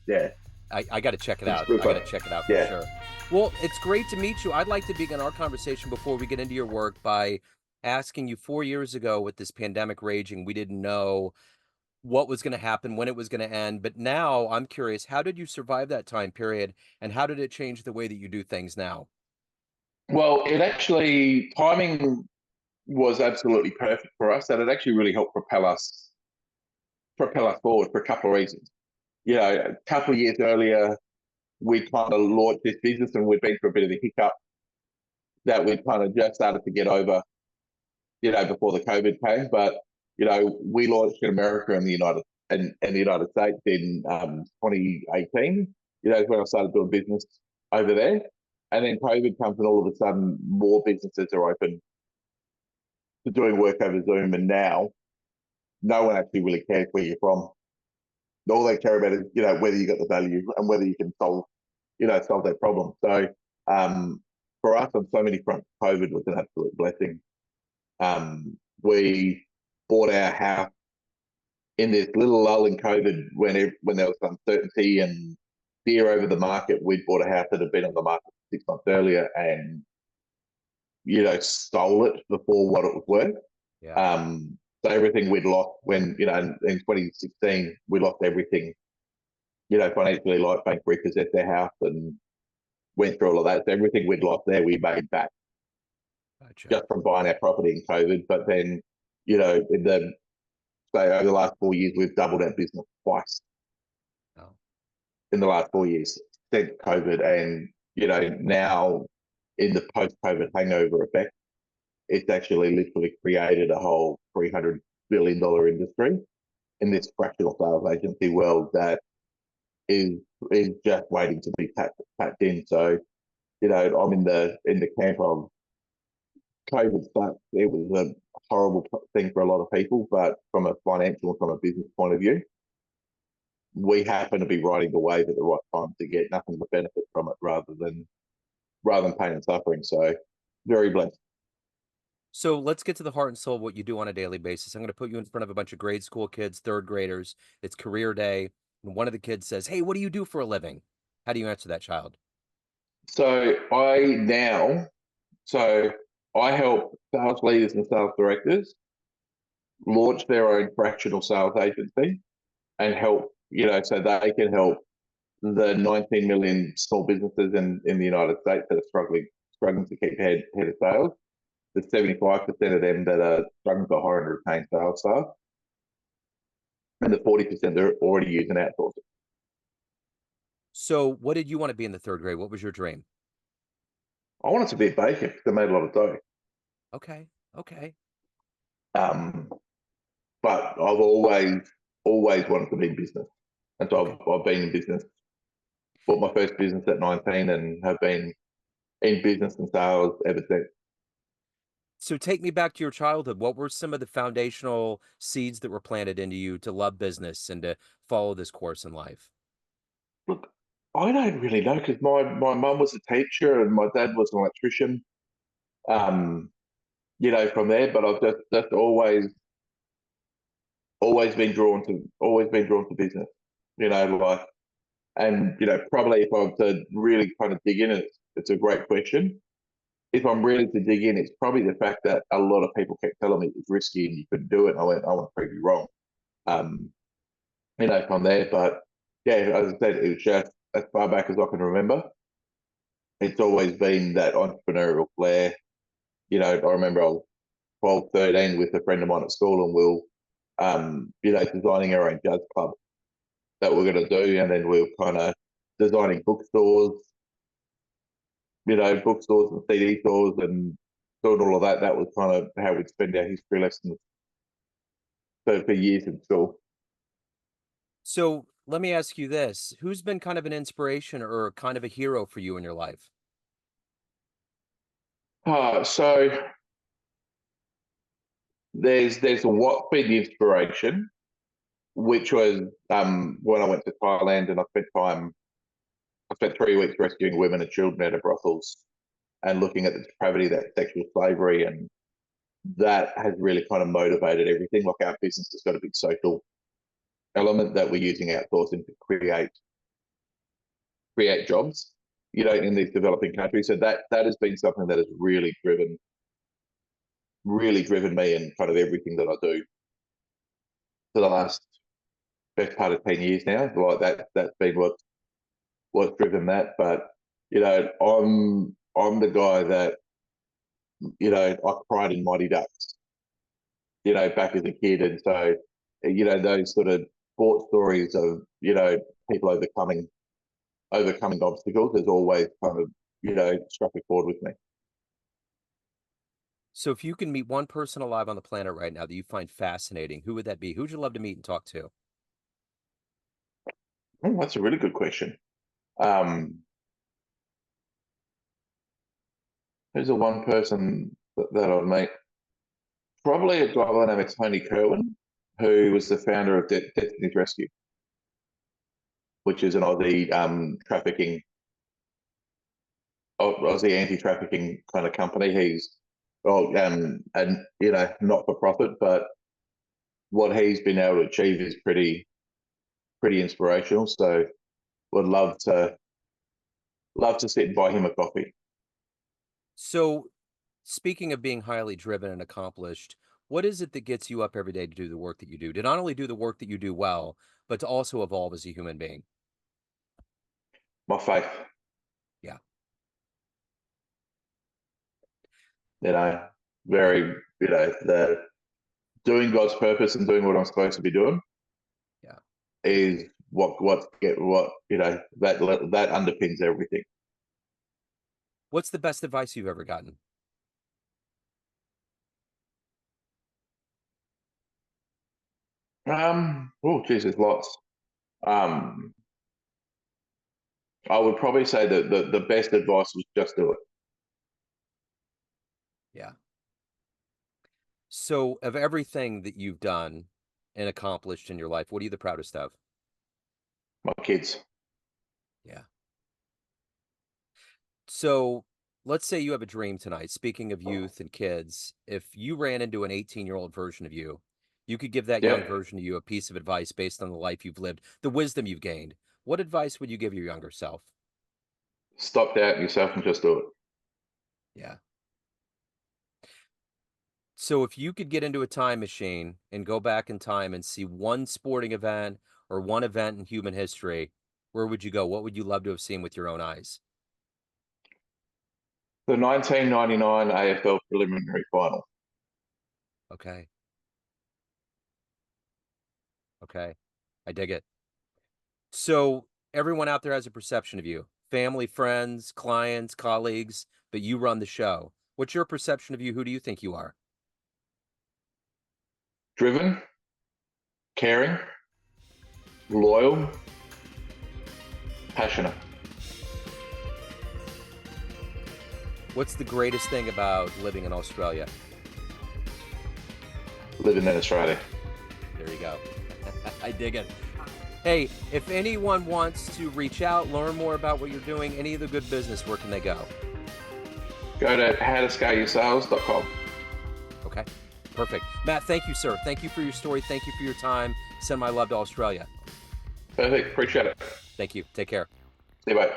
Yeah, I got to check it it's out. good I got fun. to check it out for Yeah. sure. Well, it's great to meet you. I'd like to begin our conversation before we get into your work by asking you 4 years ago with this pandemic raging, we didn't know what was going to happen, when it was going to end. But now I'm curious, how did you survive that time period and how did it change the way that you do things now? Well, it actually timing was absolutely perfect for us, and it actually really helped propel us forward for a couple of reasons. A couple of years earlier, we kind of launched this business, and we'd been through a bit of a hiccup that we kind of just started to get over. Before the COVID came, but we launched in America and the United States in 2018. Is when I started doing business over there, and then COVID comes, and all of a sudden, more businesses are open to doing work over Zoom, and now no one actually really cares where you're from. All they care about is whether you got the value and whether you can solve their problem. So for us on so many fronts, COVID was an absolute blessing. We bought our house in this little lull in COVID when there was uncertainty and fear over the market. We'd bought a house that had been on the market 6 months earlier and stole it before what it was worth. Yeah. So everything we'd lost when in 2016 we lost everything. Financially, like bank repossessed their house and went through all of that. So everything we'd lost there, we made back Gotcha. just from buying our property in COVID. But then, in the say over the last 4 years, we've doubled our business twice Oh, in the last 4 years since COVID. And, now in the post-COVID hangover effect, it's actually literally created a whole $300 billion industry in this fractional sales agency world that is just waiting to be tapped in. So, I'm in the camp of COVID sucks. It was a horrible thing for a lot of people, but from a financial and from a business point of view, we happen to be riding the wave at the right time to get nothing but benefit from it rather than pain and suffering. So very blessed. so let's get to the heart and soul of what you do on a daily basis. I'm going to put you in front of a bunch of grade school kids, third graders. It's career day. And one of the kids says, "Hey, what do you do for a living?" How do you answer that child? So so I help sales leaders and sales directors launch their own fractional sales agency and help, so they can help the 19 million small businesses in the United States that are struggling to keep head of sales. The 75% of them that are struggling to hire and retain sales staff, and the 40% that are already using outsourcing. So, what did you want to be in the third grade? What was your dream? I wanted to be a baker because I made a lot of dough. Okay. Okay. Um, but I've always wanted to be in business. And so Okay. I've been in business, bought my first business at 19 and have been in business and sales ever since. So, take me back to your childhood. What were some of the foundational seeds that were planted into you to love business and to follow this course in life? Look, I don't really know because my mum was a teacher and my dad was an electrician. Um, from there, but I've just always been drawn to business. Like, and probably if I was to really kind of dig in, it's a great question. If I'm really to dig in, it's probably the fact that a lot of people kept telling me it was risky and you couldn't do it. And I want to prove you wrong. Um, from there, but yeah, as I said, it was just as far back as I can remember. It's always been that entrepreneurial flair. I remember I was 12, 13 with a friend of mine at school, and we'll, designing our own jazz club that we're going to do, and then we were kind of designing bookstores and CD stores, and doing all of that. That was kind of how we'd spend our history lessons for years in school. So, let me ask you this. Who's been kind of an inspiration or kind of a hero for you in your life? So there's what's been the inspiration, which was when I went to Thailand and I spent 3 weeks rescuing women and children out of brothels and looking at the depravity of that sexual slavery, and that has really kind of motivated everything. Like our business has got to be social element that we're using outsourcing to create jobs, in these developing countries. So that has been something that has really driven me in kind of everything that I do for the last best part of 10 years now. Like that's been what's driven that. But I'm the guy that I cried in Mighty Ducks, back as a kid, and so those sort of sport stories of people overcoming obstacles has always kind of struck a chord with me. So if you can meet one person alive on the planet right now that you find fascinating, who would that be? Who would you love to meet and talk to? Oh, that's a really good question. Um, who's the one person that I'd meet? Probably a guy by the name of Tony Kerwin, who was the founder of Destiny's Rescue, which is an Aussie anti-trafficking kind of company. He's and not for profit, but what he's been able to achieve is pretty inspirational. So would love to sit and buy him a coffee. So speaking of being highly driven and accomplished, what is it that gets you up every day to do the work that you do? To not only do the work that you do well, but to also evolve as a human being? My faith, Yeah. very, the doing God's purpose and doing what I'm supposed to be doing. Yeah. Is that underpins everything. What's the best advice you've ever gotten? Oh, Jesus, lots. Um, I would probably say that the best advice was just do it. Yeah. So of everything that you've done and accomplished in your life, what are you the proudest of? My kids. Yeah. So let's say you have a dream tonight. Speaking of youth and kids, if you ran into an 18-year-old version of you, you could give that young Yep. version of you a piece of advice based on the life you've lived, the wisdom you've gained. What advice would you give your younger self? Stop doubting yourself and just do it. Yeah. So if you could get into a time machine and go back in time and see one sporting event or one event in human history, where would you go? What would you love to have seen with your own eyes? The 1999 AFL preliminary final. Okay. Okay. I dig it. So everyone out there has a perception of you, family, friends, clients, colleagues, but you run the show. What's your perception of you? Who do you think you are? Driven, caring, loyal, passionate. What's the greatest thing about living in Australia? Living in Australia. There you go. I dig it. Hey, if anyone wants to reach out, learn more about what you're doing, any of the good business, where can they go? Go to howtoscaleyoursales.com. Okay, perfect. Matt, thank you, sir. Thank you for your story. Thank you for your time. Send my love to Australia. Perfect. Appreciate it. Thank you. Take care. See you, bye.